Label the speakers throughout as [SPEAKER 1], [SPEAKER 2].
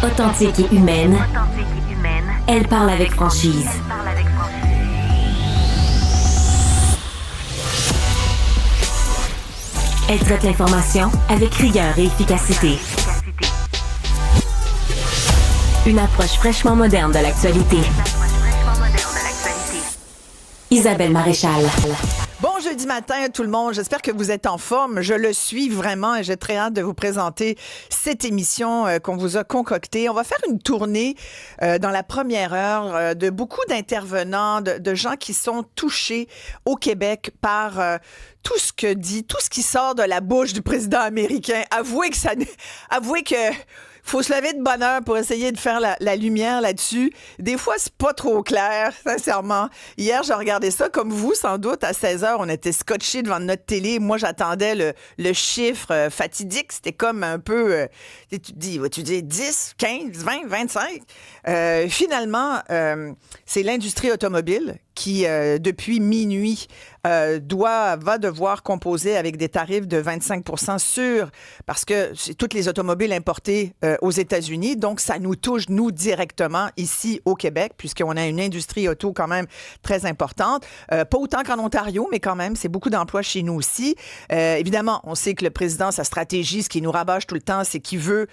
[SPEAKER 1] Authentique et humaine, elle parle avec franchise. Elle traite l'information avec rigueur et efficacité. Une approche fraîchement moderne de l'actualité. Isabelle Maréchal.
[SPEAKER 2] Bon jeudi matin tout le monde, j'espère que vous êtes en forme. Je le suis vraiment et j'ai très hâte de vous présenter cette émission qu'on vous a concoctée. On va faire une tournée dans la première heure de beaucoup d'intervenants, de gens qui sont touchés au Québec par tout ce qui sort de la bouche du président américain. Avouez que faut se lever de bonne heure pour essayer de faire la lumière là-dessus. Des fois, c'est pas trop clair, sincèrement. Hier, j'ai regardé ça comme vous, sans doute, à 16h. On était scotchés devant notre télé. Moi, j'attendais le chiffre fatidique. C'était comme un peu... tu dis 10, 15, 20, 25? Finalement, c'est l'industrie automobile qui, depuis minuit, va devoir composer avec des tarifs de 25% sûrs parce que c'est toutes les automobiles importées aux États-Unis. Donc, ça nous touche, nous, directement ici au Québec, puisqu'on a une industrie auto quand même très importante. Pas autant qu'en Ontario, mais quand même, c'est beaucoup d'emplois chez nous aussi. Évidemment, on sait que le président, sa stratégie, ce qui nous rabâche tout le temps, c'est qu'il veut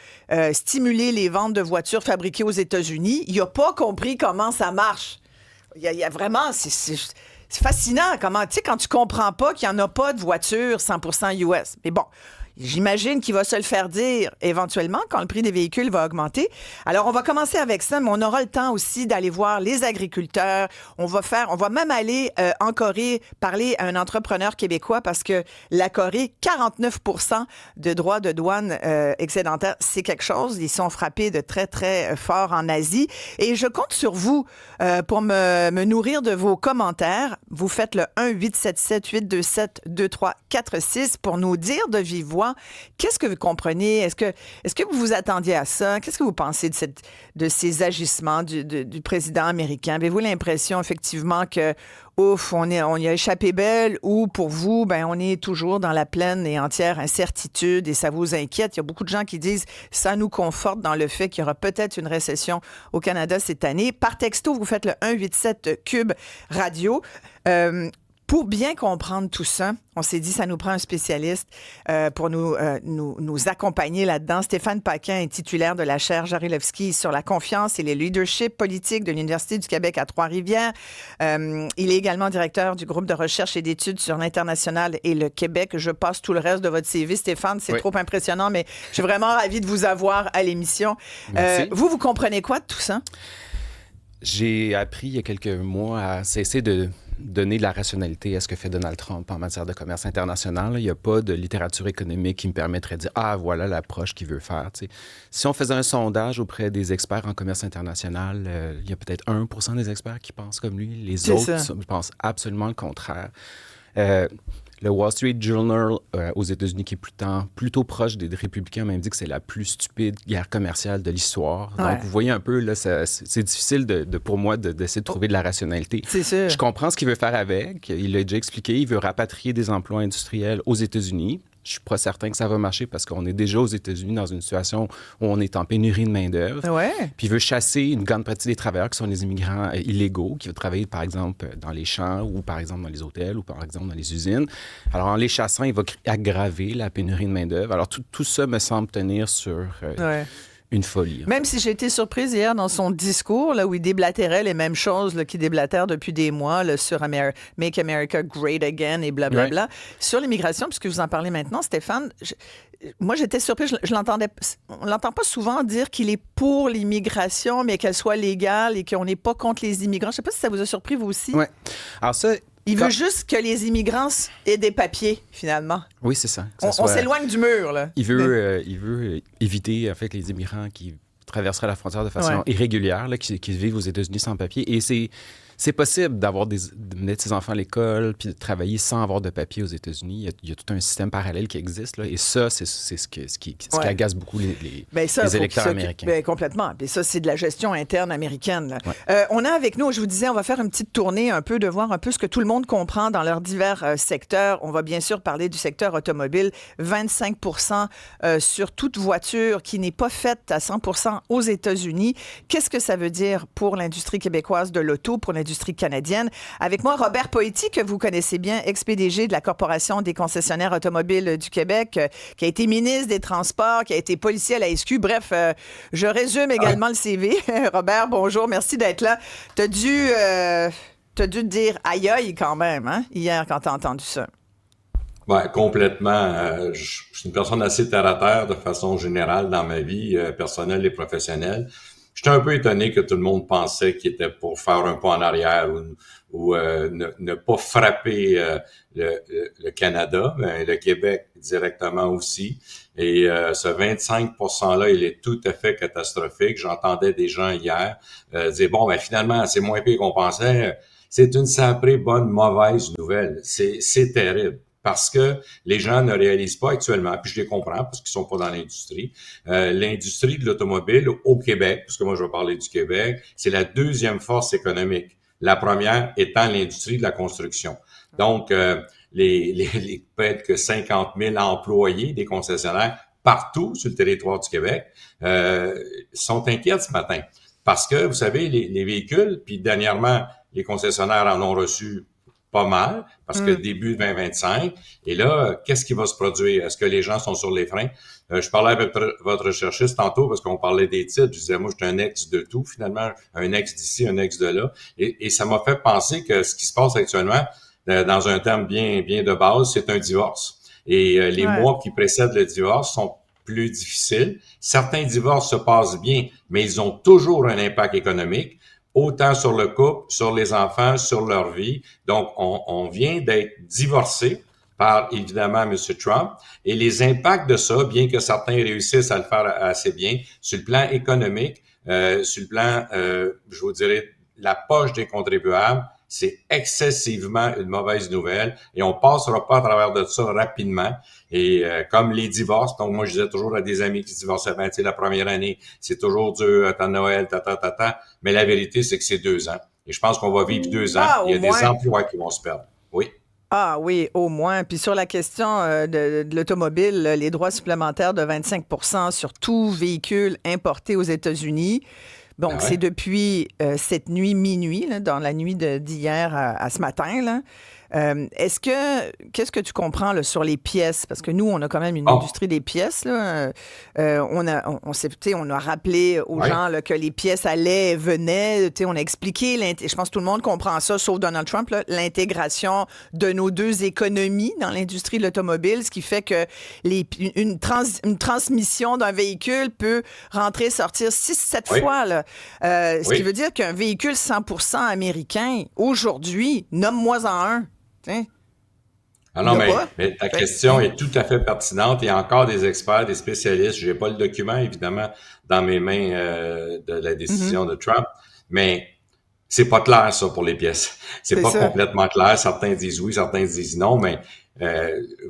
[SPEAKER 2] stimuler les ventes de voitures fabriquées aux États-Unis. Il n'a pas compris comment ça marche. Il y a vraiment... C'est fascinant comment, tu sais, quand tu comprends pas qu'il n'y en a pas de voiture 100% US. Mais bon, j'imagine qu'il va se le faire dire éventuellement quand le prix des véhicules va augmenter. Alors, on va commencer avec ça, mais on aura le temps aussi d'aller voir les agriculteurs. On va même aller en Corée parler à un entrepreneur québécois parce que la Corée, 49% de droits de douane excédentaires, c'est quelque chose. Ils sont frappés de très, très fort en Asie. Et je compte sur vous pour me nourrir de vos commentaires. Vous faites le 1-877-827-2346 pour nous dire de vive voix qu'est-ce que vous comprenez? Est-ce que vous vous attendiez à ça? Qu'est-ce que vous pensez de ces agissements du président américain? Avez-vous l'impression, effectivement, que on y a échappé belle ou pour vous, on est toujours dans la pleine et entière incertitude et ça vous inquiète? Il y a beaucoup de gens qui disent ça nous conforte dans le fait qu'il y aura peut-être une récession au Canada cette année. Par texto, vous faites le 187 Cube Radio. Pour bien comprendre tout ça, on s'est dit ça nous prend un spécialiste pour nous accompagner là-dedans. Stéphane Paquin est titulaire de la chaire Jarilowski sur la confiance et les leaderships politiques de l'Université du Québec à Trois-Rivières. Il est également directeur du groupe de recherche et d'études sur l'international et le Québec. Je passe tout le reste de votre CV, Stéphane, c'est trop impressionnant, mais je suis vraiment ravie de vous avoir à l'émission. Vous comprenez quoi de tout ça?
[SPEAKER 3] J'ai appris il y a quelques mois à cesser de donner de la rationalité à ce que fait Donald Trump en matière de commerce international. Il n'y a pas de littérature économique qui me permettrait de dire « Ah, voilà l'approche qu'il veut faire. » Si on faisait un sondage auprès des experts en commerce international, il y a peut-être 1% des experts qui pensent comme lui. Les autres pensent absolument le contraire. Le Wall Street Journal aux États-Unis, qui est plutôt proche des républicains, même dit que c'est la plus stupide guerre commerciale de l'histoire. Ouais. Donc, vous voyez un peu, là, c'est difficile pour moi d'essayer de trouver de la rationalité.
[SPEAKER 2] C'est sûr.
[SPEAKER 3] Je comprends ce qu'il veut faire avec. Il l'a déjà expliqué. Il veut rapatrier des emplois industriels aux États-Unis. Je suis pas certain que ça va marcher parce qu'on est déjà aux États-Unis dans une situation où on est en pénurie de main-d'œuvre.
[SPEAKER 2] Ouais.
[SPEAKER 3] Puis il veut chasser une grande partie des travailleurs qui sont les immigrants illégaux, qui veulent travailler, par exemple, dans les champs ou, par exemple, dans les hôtels ou, par exemple, dans les usines. Alors, en les chassant, il va aggraver la pénurie de main-d'œuvre. Alors, tout ça me semble tenir sur... une folie.
[SPEAKER 2] Même si j'ai été surprise hier dans son discours, là, où il déblatérait les mêmes choses là, qu'il déblatère depuis des mois là, sur Make America Great Again et blablabla. Ouais. Sur l'immigration, puisque vous en parlez maintenant, Stéphane, moi, j'étais surprise. On l'entend pas souvent dire qu'il est pour l'immigration, mais qu'elle soit légale et qu'on n'est pas contre les immigrants. Je sais pas si ça vous a surpris, vous aussi.
[SPEAKER 3] Oui. Alors ça...
[SPEAKER 2] Il veut juste que les immigrants aient des papiers, finalement.
[SPEAKER 3] Oui, c'est ça.
[SPEAKER 2] On s'éloigne du mur, là.
[SPEAKER 3] Il veut éviter, en fait, les immigrants qui traverseraient la frontière de façon irrégulière, là, qui vivent aux États-Unis sans papier. Et c'est possible de mettre ses enfants à l'école puis de travailler sans avoir de papier aux États-Unis. Il y a tout un système parallèle qui existe, là, et ça, c'est ce qui agace beaucoup les électeurs américains.
[SPEAKER 2] Complètement. Puis ça, c'est de la gestion interne américaine. On a avec nous, je vous disais, on va faire une petite tournée un peu, de voir un peu ce que tout le monde comprend dans leurs divers secteurs. On va bien sûr parler du secteur automobile. 25% sur toute voiture qui n'est pas faite à 100% aux États-Unis. Qu'est-ce que ça veut dire pour l'industrie québécoise de l'auto, pour l'industrie canadienne? Avec moi, Robert Poetti, que vous connaissez bien, ex-PDG de la Corporation des concessionnaires automobiles du Québec, qui a été ministre des Transports, qui a été policier à la SQ. Bref, je résume également le CV. Robert, bonjour, merci d'être là. T'as dû te dire aïe aïe quand même, hein, hier, quand t'as entendu ça.
[SPEAKER 4] Ouais, complètement. Je suis une personne assez terre-à-terre de façon générale dans ma vie personnelle et professionnelle. J'étais un peu étonné que tout le monde pensait qu'il était pour faire un pas en arrière ou ne pas frapper le Canada, mais le Québec directement aussi. Et ce 25%-là, il est tout à fait catastrophique. J'entendais des gens hier dire, bon, finalement, c'est moins pire qu'on pensait. C'est une sacrée bonne mauvaise nouvelle. C'est terrible. Parce que les gens ne réalisent pas actuellement, puis je les comprends parce qu'ils sont pas dans l'industrie. L'industrie de l'automobile au Québec, puisque moi je vais parler du Québec, c'est la deuxième force économique. La première étant l'industrie de la construction. Donc, les peut-être que 50 000 employés des concessionnaires partout sur le territoire du Québec sont inquiets ce matin. Parce que, vous savez, les véhicules, puis dernièrement, les concessionnaires en ont reçu pas mal, parce que début 2025. Et là, qu'est-ce qui va se produire? Est-ce que les gens sont sur les freins? Je parlais avec votre recherchiste tantôt, parce qu'on parlait des titres. Je disais, moi, je suis un ex de tout, finalement. Un ex d'ici, un ex de là. Et ça m'a fait penser que ce qui se passe actuellement, dans un terme bien de base, c'est un divorce. Et les mois qui précèdent le divorce sont plus difficiles. Certains divorces se passent bien, mais ils ont toujours un impact économique, autant sur le couple, sur les enfants, sur leur vie. Donc, on vient d'être divorcé par, évidemment, M. Trump. Et les impacts de ça, bien que certains réussissent à le faire assez bien, sur le plan économique, sur le plan, je vous dirais, la poche des contribuables, c'est excessivement une mauvaise nouvelle et on passera pas à travers de ça rapidement. Et comme les divorces, donc moi je disais toujours à des amis qui se divorçaient, tu sais, la première année, c'est toujours dur, attends Noël, mais la vérité, c'est que c'est 2 ans. Et je pense qu'on va vivre 2 ans. Il y a des emplois qui vont se perdre. Oui.
[SPEAKER 2] Ah oui, au moins. Puis sur la question de l'automobile, les droits supplémentaires de 25% sur tout véhicule importé aux États-Unis. Donc, c'est depuis cette nuit, minuit, là, dans la nuit d'hier à ce matin, là. Qu'est-ce que tu comprends là, sur les pièces? Parce que nous, on a quand même une industrie des pièces. Là. On a rappelé aux gens là, que les pièces allaient et venaient. On a expliqué, je pense que tout le monde comprend ça, sauf Donald Trump, là, l'intégration de nos deux économies dans l'industrie de l'automobile, ce qui fait que une transmission d'un véhicule peut rentrer, sortir 6-7 fois. Là. Ce qui veut dire qu'un véhicule 100% américain, aujourd'hui, nomme-moi en un. T'sais.
[SPEAKER 4] Ah non, mais ta question est tout à fait pertinente. Il y a encore des experts, des spécialistes. J'ai pas le document, évidemment, dans mes mains de la décision de Trump, mais c'est pas clair, ça, pour les pièces. C'est pas complètement clair. Certains disent oui, certains disent non, mais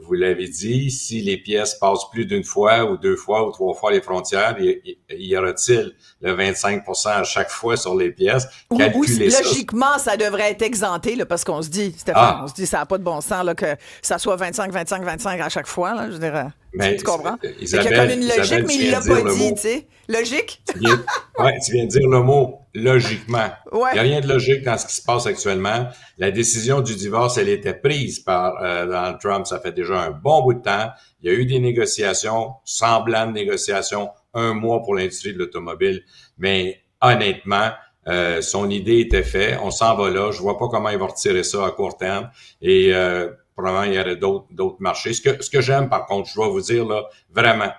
[SPEAKER 4] vous l'avez dit, si les pièces passent plus d'une fois ou 2 fois ou 3 fois les frontières, y aura-t-il le 25% à chaque fois sur les pièces?
[SPEAKER 2] Calculez ça. Logiquement, ça devrait être exempté, là, parce qu'on se dit, Stéphane, on se dit, ça n'a pas de bon sens là, que ça soit 25 à chaque fois. Là, je dirais. Mais tu comprends? Il y a comme une logique, mais il l'a pas dit, tu sais. Logique?
[SPEAKER 4] Tu viens de dire le mot logiquement. Il n'y a rien de logique dans ce qui se passe actuellement. La décision du divorce, elle était prise par Donald Trump, ça fait déjà un bon bout de temps. Il y a eu des négociations, semblables négociations, 1 mois pour l'industrie de l'automobile. Mais honnêtement, son idée était faite. On s'en va là. Je vois pas comment il va retirer ça à court terme. Et probablement, il y aurait d'autres marchés. Ce que j'aime, par contre, je dois vous dire, là, vraiment,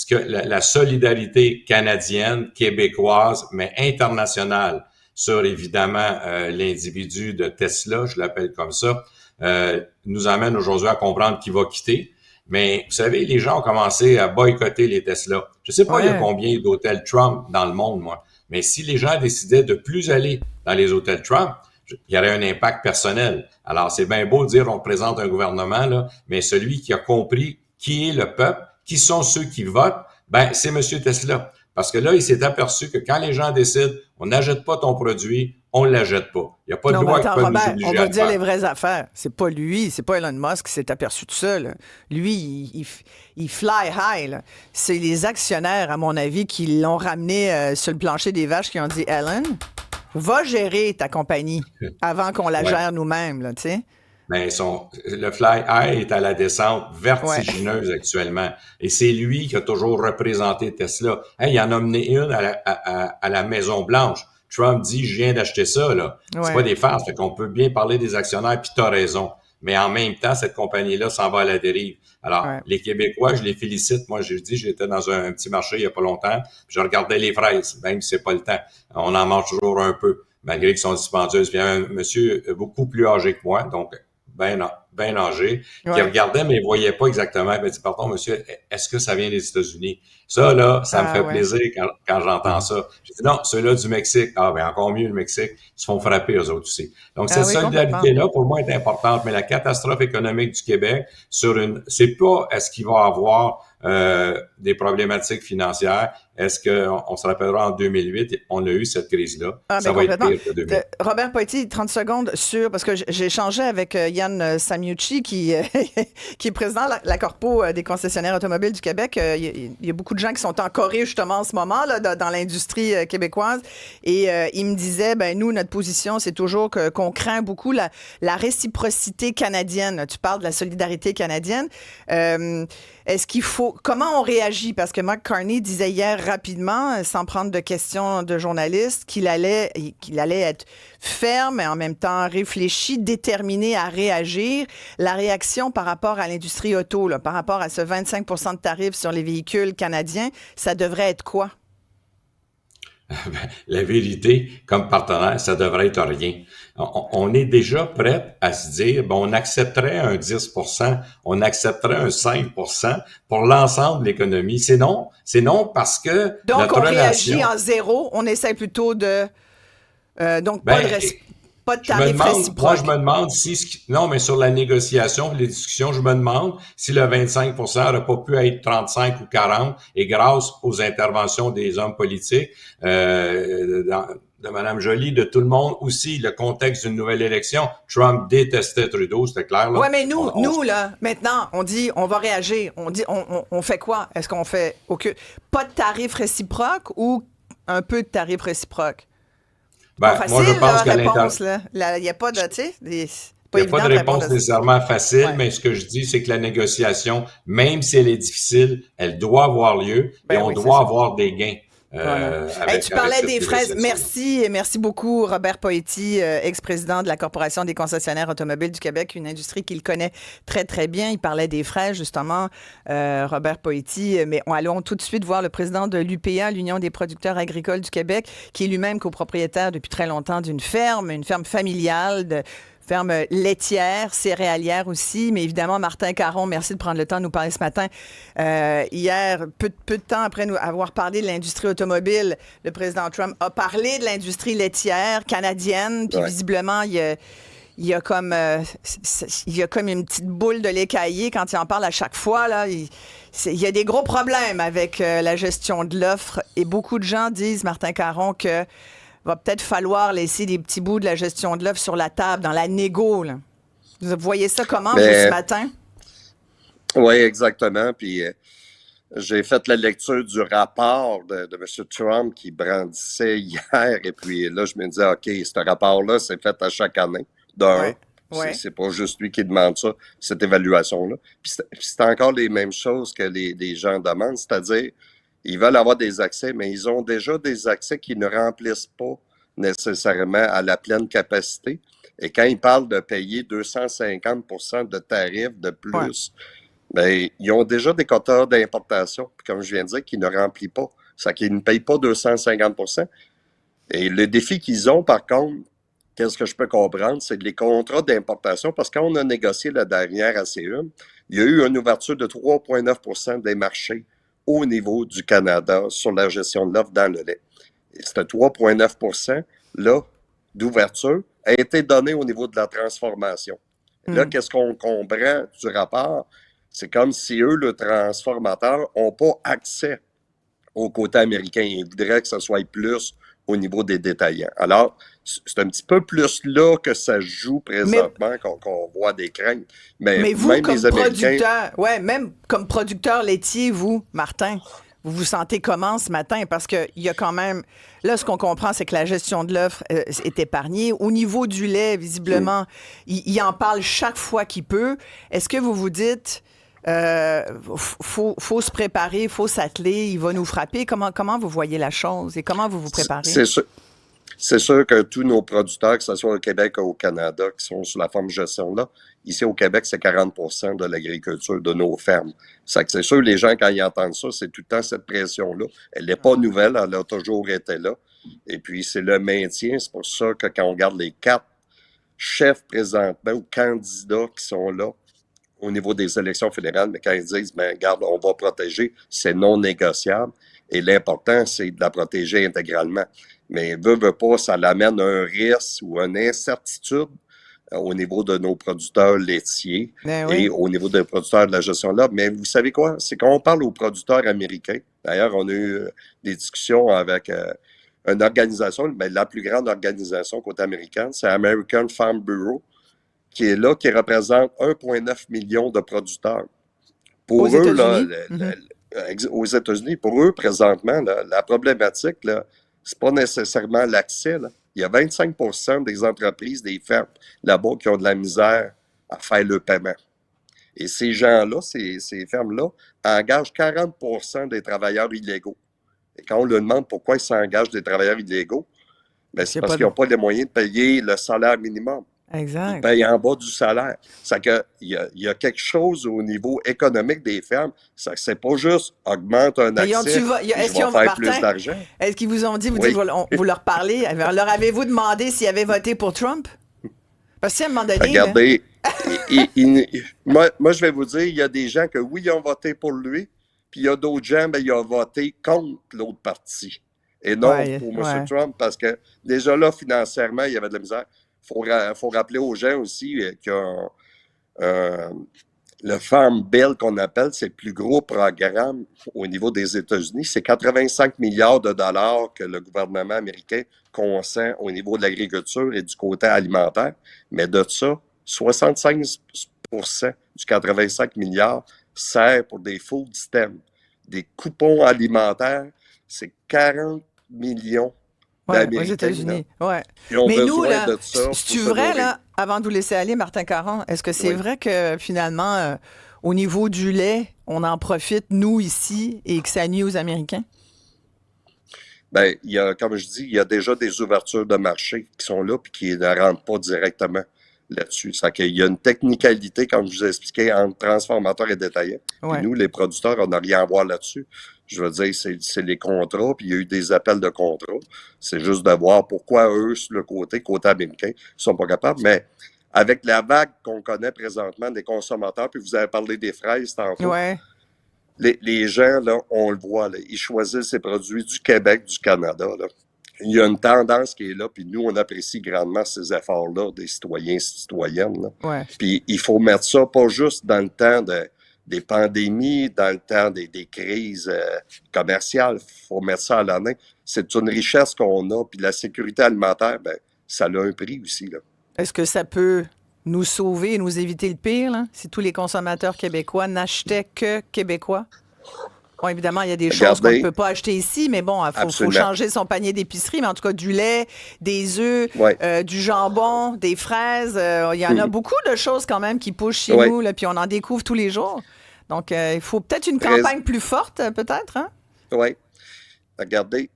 [SPEAKER 4] que la solidarité canadienne, québécoise, mais internationale sur, évidemment, l'individu de Tesla, je l'appelle comme ça, nous amène aujourd'hui à comprendre qui va quitter. Mais vous savez, les gens ont commencé à boycotter les Tesla. Je sais pas il y a combien d'hôtels Trump dans le monde, moi. Mais si les gens décidaient de plus aller dans les hôtels Trump, il y aurait un impact personnel. Alors, c'est bien beau de dire on représente un gouvernement, là, mais celui qui a compris qui est le peuple, qui sont ceux qui votent, ben c'est M. Tesla. Parce que là, il s'est aperçu que quand les gens décident, on n'achète pas ton produit, on ne l'achète pas. Il n'y a pas de
[SPEAKER 2] Non, mais
[SPEAKER 4] loi
[SPEAKER 2] attends,
[SPEAKER 4] qui peut nous
[SPEAKER 2] Robert,
[SPEAKER 4] obliger
[SPEAKER 2] on
[SPEAKER 4] à
[SPEAKER 2] va
[SPEAKER 4] le
[SPEAKER 2] dire
[SPEAKER 4] faire.
[SPEAKER 2] les vraies affaires. C'est pas lui, c'est pas Elon Musk qui s'est aperçu de ça, là. Lui, il fly high, là. C'est les actionnaires, à mon avis, qui l'ont ramené sur le plancher des vaches, qui ont dit, Ellen, va gérer ta compagnie avant qu'on la
[SPEAKER 4] Ouais.
[SPEAKER 2] gère nous-mêmes, là, tu sais.
[SPEAKER 4] Mais le fly high est à la descente
[SPEAKER 2] Ouais.
[SPEAKER 4] vertigineuse actuellement. Et c'est lui qui a toujours représenté Tesla. Hey, il en a mené une à la Maison-Blanche. Trump dit, je viens d'acheter ça, là. C'est
[SPEAKER 2] Ouais.
[SPEAKER 4] pas des farces. Fait qu'on peut bien parler des actionnaires, puis t'as raison. Mais en même temps, cette compagnie-là s'en va à la dérive. Alors,
[SPEAKER 2] Ouais.
[SPEAKER 4] les Québécois, je les félicite. Moi, j'ai dit, j'étais dans un petit marché il y a pas longtemps, puis je regardais les fraises, même si c'est pas le temps. On en mange toujours un peu, malgré qu'ils sont dispendieuses. Puis il y a un monsieur beaucoup plus âgé que moi, donc ben âgé, qui
[SPEAKER 2] Ouais.
[SPEAKER 4] regardait, mais il voyait pas exactement. Il m'a dit, pardon, monsieur, est-ce que ça vient des États-Unis? Ça, là, ça me fait
[SPEAKER 2] ouais.
[SPEAKER 4] plaisir quand j'entends ça. J'ai dit, non, ceux-là du Mexique. Ah, ben, encore mieux, le Mexique. Ils se font frapper, eux autres aussi. Donc, cette
[SPEAKER 2] Oui, complètement.
[SPEAKER 4] solidarité-là, pour moi, est importante. Mais la catastrophe économique du Québec, c'est pas, est-ce qu'il va avoir des problématiques financières? Est-ce qu'on se rappellera en 2008, on a eu cette crise-là?
[SPEAKER 2] Ah,
[SPEAKER 4] Ça
[SPEAKER 2] ben,
[SPEAKER 4] va être
[SPEAKER 2] complètement.
[SPEAKER 4] pire que 2008.
[SPEAKER 2] Robert Poitier, 30 secondes parce que j'ai échangé avec Yann Samiucci, qui est président de la Corpo des concessionnaires automobiles du Québec. Il y a beaucoup de gens qui sont en Corée, justement, en ce moment, là, dans l'industrie québécoise. Et il me disait, ben nous, notre position, c'est toujours qu'on craint beaucoup la réciprocité canadienne. Tu parles de la solidarité canadienne. Est-ce qu'il faut... Comment on réagit? Parce que Mark Carney disait hier rapidement, sans prendre de questions de journalistes, qu'il allait être ferme, mais en même temps réfléchi, déterminé à réagir. La réaction par rapport à l'industrie auto, là, par rapport à ce 25 % de tarifs sur les véhicules canadiens, ça devrait être quoi?
[SPEAKER 4] La vérité, comme partenaire, ça devrait être rien. On est déjà prêt à se dire, bon, on accepterait un 10 %, on accepterait un 5 % pour l'ensemble de l'économie. C'est non parce que
[SPEAKER 2] Donc,
[SPEAKER 4] notre
[SPEAKER 2] on
[SPEAKER 4] relation...
[SPEAKER 2] réagit en zéro. On essaie plutôt de... donc,
[SPEAKER 4] Ben,
[SPEAKER 2] pas de
[SPEAKER 4] je me
[SPEAKER 2] tarifs
[SPEAKER 4] demande, moi,
[SPEAKER 2] réciproques.
[SPEAKER 4] je me demande non, mais sur la négociation, les discussions, je me demande si le 25 % n'aurait pas pu être 35 ou 40, et grâce aux interventions des hommes politiques, de Mme Joly, de tout le monde aussi, le contexte d'une nouvelle élection. Trump détestait Trudeau, c'était clair, là.
[SPEAKER 2] Oui, mais nous, là, maintenant, on dit, on va réagir. On dit, on fait quoi? Est-ce qu'on fait pas de tarifs réciproques ou un peu de tarifs réciproques?
[SPEAKER 4] Ben,
[SPEAKER 2] Pas facile,
[SPEAKER 4] moi, je pense
[SPEAKER 2] la
[SPEAKER 4] qu'à
[SPEAKER 2] réponse, là. Il n'y a pas de, tu sais,
[SPEAKER 4] il
[SPEAKER 2] pas
[SPEAKER 4] n'y a pas
[SPEAKER 2] évident
[SPEAKER 4] de
[SPEAKER 2] de répondre
[SPEAKER 4] réponse
[SPEAKER 2] à ça.
[SPEAKER 4] nécessairement facile,
[SPEAKER 2] Ouais.
[SPEAKER 4] mais ce que je dis, c'est que la négociation, même si elle est difficile, elle doit avoir lieu et on
[SPEAKER 2] oui, c'est
[SPEAKER 4] doit
[SPEAKER 2] ça.
[SPEAKER 4] avoir des gains.
[SPEAKER 2] Voilà.
[SPEAKER 4] Avec
[SPEAKER 2] Tu parlais
[SPEAKER 4] cette
[SPEAKER 2] des fraises.
[SPEAKER 4] négociation-là.
[SPEAKER 2] Merci beaucoup, Robert Poetti, ex-président de la Corporation des concessionnaires automobiles du Québec, une industrie qu'il connaît très, très bien. Il parlait des fraises, justement, Robert Poetti. Mais allons tout de suite voir le président de l'UPA, l'Union des producteurs agricoles du Québec, qui est lui-même copropriétaire depuis très longtemps d'une ferme, une ferme familiale, ferme laitière, céréalière aussi. Mais évidemment, Martin Caron, merci de prendre le temps de nous parler ce matin. Hier, peu de temps après nous avoir parlé de l'industrie automobile, le président Trump a parlé de l'industrie laitière canadienne. Puis visiblement, il y a comme une petite boule de lait caillé quand il en parle à chaque fois. Là, il y a des gros problèmes avec la gestion de l'offre. Et beaucoup de gens disent, Martin Caron, que va peut-être falloir laisser des petits bouts de la gestion de l'offre sur la table, dans la négo. Là. Vous voyez ça comment, vous, ce matin?
[SPEAKER 5] Oui, exactement. Puis j'ai fait la lecture du rapport de M. Trump qui brandissait hier. Et puis là, je me disais, OK, ce rapport-là, c'est fait à chaque année.
[SPEAKER 2] Ouais.
[SPEAKER 5] C'est pas juste lui qui demande ça, cette évaluation-là. Puis c'est encore les mêmes choses que les gens demandent, c'est-à-dire ils veulent avoir des accès, mais ils ont déjà des accès qui ne remplissent pas nécessairement à la pleine capacité. Et quand ils parlent de payer 250 % de tarifs de plus, ben, ils ont déjà des quotas d'importation, comme je viens de dire, qui ne remplissent pas. Ça qu'ils ne payent pas 250 %. Et le défi qu'ils ont, par contre, qu'est-ce que je peux comprendre, c'est que les contrats d'importation, parce que quand on a négocié la dernière ACE, il y a eu une ouverture de 3,9 % des marchés au niveau du Canada sur la gestion de l'offre dans le lait. Et ce 3,9 % là d'ouverture a été donné au niveau de la transformation. Là,
[SPEAKER 2] Mm.
[SPEAKER 5] qu'est-ce qu'on comprend du rapport? C'est comme si eux, le transformateur, n'ont pas accès au côté américain. Ils voudraient que ce soit plus au niveau des détaillants. Alors, c'est un petit peu plus là que ça joue
[SPEAKER 2] Mais,
[SPEAKER 5] présentement qu'on voit des craintes. Mais
[SPEAKER 2] mais vous,
[SPEAKER 5] même
[SPEAKER 2] comme
[SPEAKER 5] les Américains,
[SPEAKER 2] producteur, ouais, même comme producteur laitier, vous, Martin, vous vous sentez comment ce matin? Parce qu'il y a quand même... Là, ce qu'on comprend, c'est que la gestion de l'offre est épargnée. Au niveau du lait, visiblement, il en parle chaque fois qu'il peut. Est-ce que vous vous dites, faut se préparer, faut s'atteler, il va nous frapper? Comment vous voyez la chose et comment vous vous préparez?
[SPEAKER 5] c'est sûr que tous nos producteurs, que ce soit au Québec ou au Canada, qui sont sous la forme de gestion-là, ici au Québec, c'est 40% de l'agriculture de nos fermes. C'est sûr, les gens, quand ils entendent ça, c'est tout le temps cette pression-là. Elle n'est pas nouvelle, elle a toujours été là. Et puis, c'est le maintien. C'est pour ça que quand on regarde les 4 chefs présentement ou candidats qui sont là au niveau des élections fédérales, mais quand ils disent, ben, regarde, on va protéger, c'est non négociable. Et l'important, c'est de la protéger intégralement. Mais veut pas, ça l'amène un risque ou une incertitude au niveau de nos producteurs laitiers et au niveau des producteurs de la gestion là. Mais vous savez quoi? C'est quand on parle aux producteurs américains, d'ailleurs, on a eu des discussions avec une organisation, mais la plus grande organisation côté américaine, c'est American Farm Bureau, qui est là, qui représente 1,9 million de producteurs. Pour
[SPEAKER 2] aux
[SPEAKER 5] eux, là, aux États-Unis, pour eux, présentement, la problématique, là, c'est pas nécessairement l'accès. Là. Il y a 25% des entreprises, des fermes là-bas qui ont de la misère à faire le paiement. Et ces gens-là, ces fermes-là, engagent 40% des travailleurs illégaux. Et quand on leur demande pourquoi ils s'engagent des travailleurs illégaux, ben, c'est parce qu'ils n'ont pas les moyens de payer le salaire minimum.
[SPEAKER 2] Exact.
[SPEAKER 5] Ils payent en bas du salaire. C'est qu'il y a quelque chose au niveau économique des fermes. C'est pas juste augmente un accès, je vais faire plus d'argent.
[SPEAKER 2] Est-ce qu'ils vous ont dit, vous leur parlez, leur avez-vous demandé s'ils avaient voté pour Trump? Parce qu'à un moment donné...
[SPEAKER 5] Regardez, moi, je vais vous dire, il y a des gens que oui, ils ont voté pour lui, puis il y a d'autres gens, ben, ils ont voté contre l'autre parti. Et non pour M. Trump, parce que déjà là, financièrement, il y avait de la misère. Faut rappeler aux gens aussi que le Farm Bill qu'on appelle, c'est le plus gros programme au niveau des États-Unis. C'est 85 milliards de dollars que le gouvernement américain consent au niveau de l'agriculture et du côté alimentaire. Mais de ça, 65% du 85 milliards sert pour des food stamps, des coupons alimentaires. C'est 40 millions.
[SPEAKER 2] Aux États-Unis. Ouais.
[SPEAKER 5] Mais nous, là,
[SPEAKER 2] c'est vrai, là, avant de vous laisser aller, Martin Caron, est-ce que c'est vrai que finalement, au niveau du lait, on en profite, nous, ici, et que ça nuit aux Américains?
[SPEAKER 5] Bien, comme je dis, il y a déjà des ouvertures de marché qui sont là et qui ne rentrent pas directement là-dessus. C'est qu'il y a une technicalité, comme je vous ai expliqué, entre transformateurs et détaillants. Puis nous, les producteurs, on n'a rien à voir là-dessus. Je veux dire, c'est les contrats, puis il y a eu des appels de contrats. C'est juste de voir pourquoi eux, sur le côté américain, ne sont pas capables. Mais avec la vague qu'on connaît présentement des consommateurs, puis vous avez parlé des fraises tantôt, les gens, là, on le voit, là, ils choisissent ces produits du Québec, du Canada. Là. Il y a une tendance qui est là, puis nous, on apprécie grandement ces efforts-là des citoyens et citoyennes. Là. Puis il faut mettre ça pas juste dans le temps des pandémies, dans le temps des crises commerciales. Il faut mettre ça à l'année. C'est une richesse qu'on a. Puis la sécurité alimentaire, ben, ça a un prix aussi. Là.
[SPEAKER 2] Est-ce que ça peut nous sauver et nous éviter le pire, là, si tous les consommateurs québécois n'achetaient que québécois? Bon, évidemment, il y a des choses qu'on ne peut pas acheter ici, mais bon, il faut changer son panier d'épicerie. Mais en tout cas, du lait, des œufs, du jambon, des fraises. Il y en a beaucoup de choses quand même qui poussent chez nous, là, puis on en découvre tous les jours. Donc, il faut peut-être une campagne plus forte, peut-être, hein?
[SPEAKER 5] Oui. Regardez,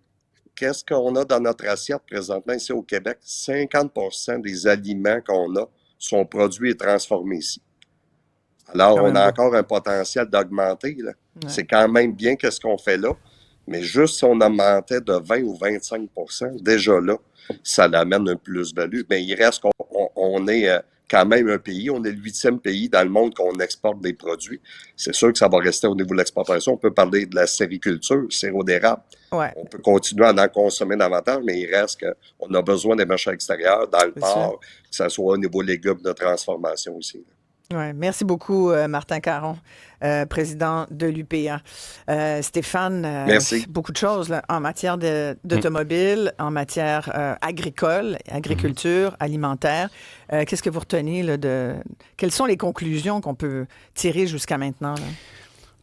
[SPEAKER 5] qu'est-ce qu'on a dans notre assiette présentement ici au Québec? 50% des aliments qu'on a sont produits et transformés ici. Alors, on a encore un potentiel d'augmenter. Là. C'est quand même bien qu'est-ce qu'on fait là, mais juste si on augmentait de 20 ou 25 déjà là, ça l'amène une plus-value. Mais il reste qu'on est quand même un pays. On est le 8e pays dans le monde qu'on exporte des produits. C'est sûr que ça va rester au niveau de l'exportation. On peut parler de la sériculture, sirop d'érable.
[SPEAKER 2] Ouais.
[SPEAKER 5] On peut continuer à en consommer davantage, mais il reste qu'on a besoin des marchés extérieurs, dans le port, que ce soit au niveau légumes de transformation aussi.
[SPEAKER 2] Ouais, merci beaucoup, Martin Caron, président de l'UPA. Stéphane,
[SPEAKER 5] merci.
[SPEAKER 2] Beaucoup de choses là, en matière d'automobile, en matière agricole, agriculture, alimentaire. Qu'est-ce que vous retenez là, quelles sont les conclusions qu'on peut tirer jusqu'à maintenant? Là?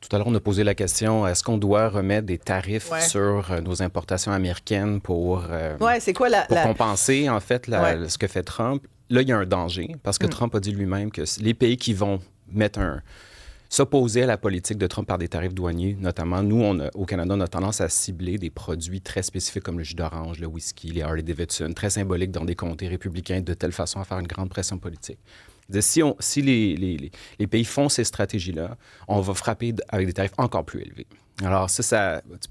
[SPEAKER 3] Tout à l'heure, on a posé la question, est-ce qu'on doit remettre des tarifs
[SPEAKER 2] Ouais.
[SPEAKER 3] sur nos importations américaines pour
[SPEAKER 2] C'est quoi
[SPEAKER 3] compenser, en fait, ce que fait Trump? Là, il y a un danger, parce que Trump a dit lui-même que les pays qui vont s'opposer à la politique de Trump par des tarifs douaniers, notamment, nous, au Canada, on a tendance à cibler des produits très spécifiques comme le jus d'orange, le whisky, les Harley-Davidson, très symboliques dans des comtés républicains, de telle façon à faire une grande pression politique. Si les pays font ces stratégies-là, on va frapper avec des tarifs encore plus élevés. Alors,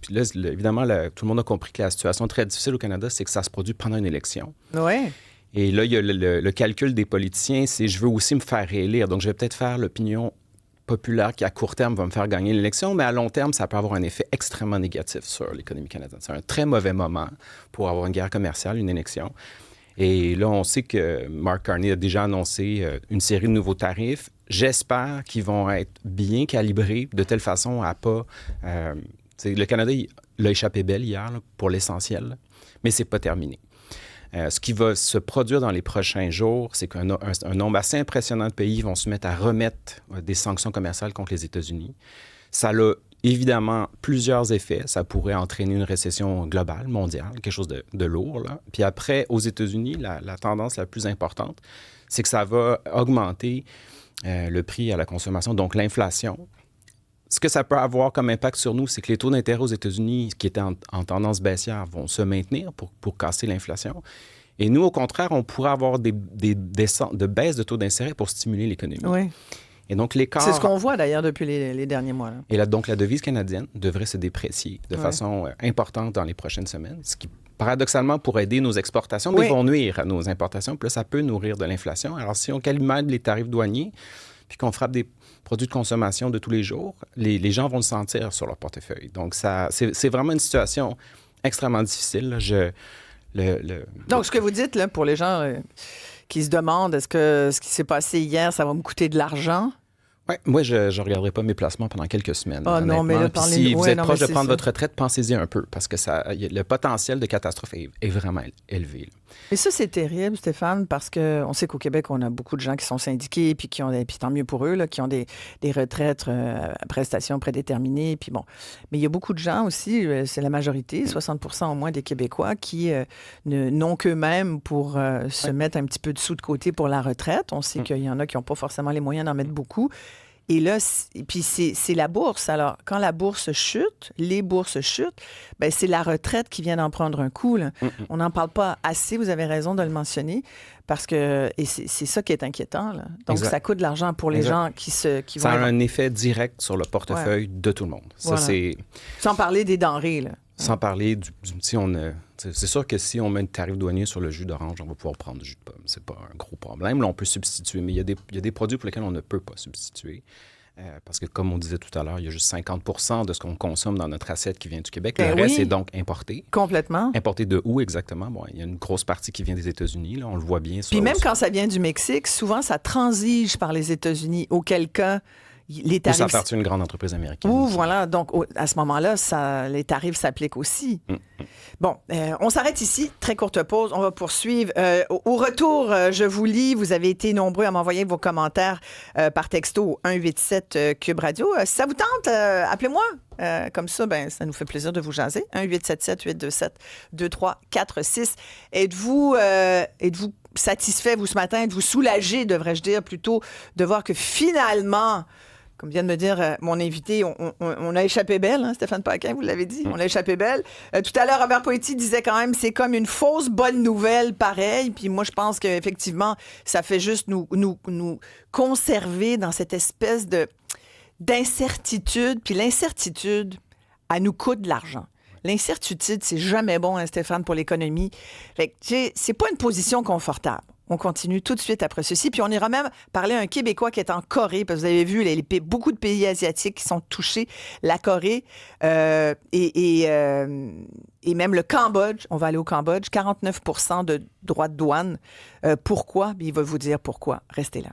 [SPEAKER 3] puis là, évidemment, tout le monde a compris que la situation très difficile au Canada, c'est que ça se produit pendant une élection.
[SPEAKER 2] Oui.
[SPEAKER 3] Et là, il y a le calcul des politiciens, c'est je veux aussi me faire réélire. Donc, je vais peut-être faire l'opinion populaire qui, à court terme, va me faire gagner l'élection, mais à long terme, ça peut avoir un effet extrêmement négatif sur l'économie canadienne. C'est un très mauvais moment pour avoir une guerre commerciale, une élection. Et là, on sait que Mark Carney a déjà annoncé une série de nouveaux tarifs. J'espère qu'ils vont être bien calibrés de telle façon à pas... le Canada l'a échappé belle hier, là, pour l'essentiel, mais c'est pas terminé. Ce qui va se produire dans les prochains jours, c'est qu'un nombre assez impressionnant de pays vont se mettre à remettre des sanctions commerciales contre les États-Unis. Ça a évidemment plusieurs effets. Ça pourrait entraîner une récession globale, mondiale, quelque chose de lourd, là. Puis après, aux États-Unis, la tendance la plus importante, c'est que ça va augmenter le prix à la consommation, donc l'inflation. Ce que ça peut avoir comme impact sur nous, c'est que les taux d'intérêt aux États-Unis, qui étaient en tendance baissière, vont se maintenir pour casser l'inflation. Et nous, au contraire, on pourrait avoir des descentes de baisse de taux d'intérêt pour stimuler l'économie.
[SPEAKER 2] Oui.
[SPEAKER 3] Et donc, l'écart...
[SPEAKER 2] C'est ce qu'on voit d'ailleurs depuis les derniers mois. Là.
[SPEAKER 3] Et là, donc, la devise canadienne devrait se déprécier de façon importante dans les prochaines semaines, ce qui, paradoxalement, pourrait aider nos exportations, mais vont nuire à nos importations. Puis là, ça peut nourrir de l'inflation. Alors, si on calibre les tarifs douaniers, puis qu'on frappe des produits de consommation de tous les jours, les gens vont le sentir sur leur portefeuille. Donc, c'est vraiment une situation extrêmement difficile.
[SPEAKER 2] Donc, ce que vous dites, là, pour les gens qui se demandent, est-ce que ce qui s'est passé hier, ça va me coûter de l'argent?
[SPEAKER 3] Oui, moi, je ne regarderai pas mes placements pendant quelques semaines.
[SPEAKER 2] Ah non, mais là,
[SPEAKER 3] si vous êtes proche de prendre votre retraite, pensez-y un peu, parce que le potentiel de catastrophe est vraiment élevé. Là.
[SPEAKER 2] Et ça, c'est terrible, Stéphane, parce qu'on sait qu'au Québec, on a beaucoup de gens qui sont syndiqués, puis tant mieux pour eux, là, qui ont des retraites à prestations prédéterminées. Puis bon. Mais il y a beaucoup de gens aussi, c'est la majorité, 60% au moins des Québécois, qui n'ont qu'eux-mêmes pour se mettre un petit peu de sous de côté pour la retraite. On sait qu'il y en a qui n'ont pas forcément les moyens d'en mettre beaucoup. Et là, puis c'est la bourse. Alors, quand la bourse chute, les bourses chutent, bien, c'est la retraite qui vient d'en prendre un coup. Là. On n'en parle pas assez, vous avez raison de le mentionner, parce que c'est ça qui est inquiétant. Là. Donc, ça coûte de l'argent pour les gens qui vont...
[SPEAKER 3] Ça a un effet direct sur le portefeuille de tout le monde. Ça, c'est...
[SPEAKER 2] Sans parler des denrées, là.
[SPEAKER 3] Sans parler c'est sûr que si on met un tarif douanier sur le jus d'orange, on va pouvoir prendre du jus de pomme. C'est pas un gros problème. Là, on peut substituer, mais il y a des produits pour lesquels on ne peut pas substituer. Parce que, comme on disait tout à l'heure, il y a juste 50% de ce qu'on consomme dans notre assiette qui vient du Québec. Le reste est donc importé.
[SPEAKER 2] Complètement.
[SPEAKER 3] Importé de où exactement? Bon, il y a une grosse partie qui vient des États-Unis. Là, on le voit bien.
[SPEAKER 2] Puis même quand ça vient du Mexique, souvent, ça transige par les États-Unis. Auquel cas... Les tarifs...
[SPEAKER 3] Ça appartient à une grande entreprise américaine.
[SPEAKER 2] Voilà. Donc, à ce moment-là, les tarifs s'appliquent aussi. Bon, on s'arrête ici. Très courte pause. On va poursuivre. Au retour, je vous lis. Vous avez été nombreux à m'envoyer vos commentaires par texto 187 Cube Radio. Si ça vous tente, appelez-moi. Comme ça, ça nous fait plaisir de vous jaser. 1-877-827-2346. Êtes-vous satisfait, vous, ce matin? Êtes-vous soulagé, devrais-je dire, plutôt, de voir que finalement... Comme vient de me dire mon invité, on a échappé belle, hein, Stéphane Paquin, vous l'avez dit, on a échappé belle. Tout à l'heure, Robert Poetti disait quand même, c'est comme une fausse bonne nouvelle, pareil. Puis moi, je pense qu'effectivement, ça fait juste nous conserver dans cette espèce d'incertitude. Puis l'incertitude, elle nous coûte de l'argent. L'incertitude, c'est jamais bon, hein, Stéphane, pour l'économie. Fait que, c'est pas une position confortable. On continue tout de suite après ceci. Puis on ira même parler à un Québécois qui est en Corée, parce que vous avez vu beaucoup de pays asiatiques qui sont touchés. La Corée et même le Cambodge. On va aller au Cambodge. 49% de droits de douane. Pourquoi? Il va vous dire pourquoi. Restez là.